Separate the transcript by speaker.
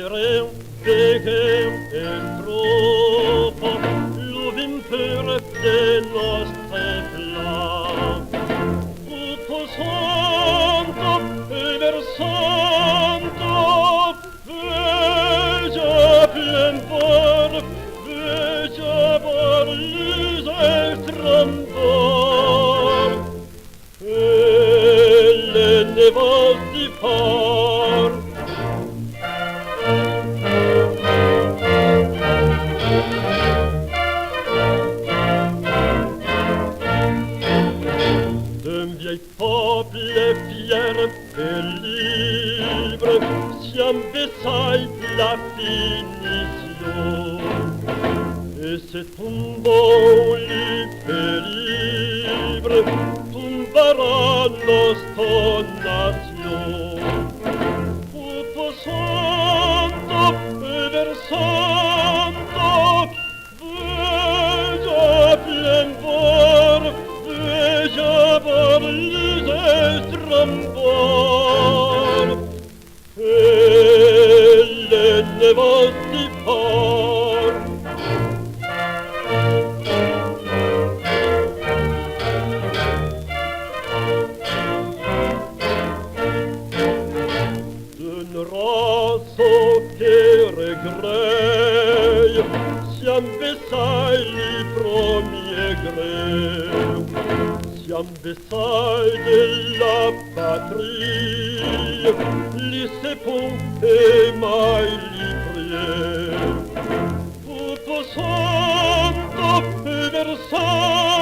Speaker 1: Vegeum, vegeum et troppo, luvim per de nostre plan. Tutto santo e versanto, veja plen por lyser trambor. Elle ne vas di far. D'un vieil peuple fier et libre, siam beside la finition. Et c'est tombant libre, tombera nostra nation. Tutto santo e versando, veja plen vor, veja vor lyser trambor. Elle ne vas di far. D'une race che regrette, siam beside les premiers grès, siam beside de la patrie, les sepons et mailles prières. Tutto santo e versanto,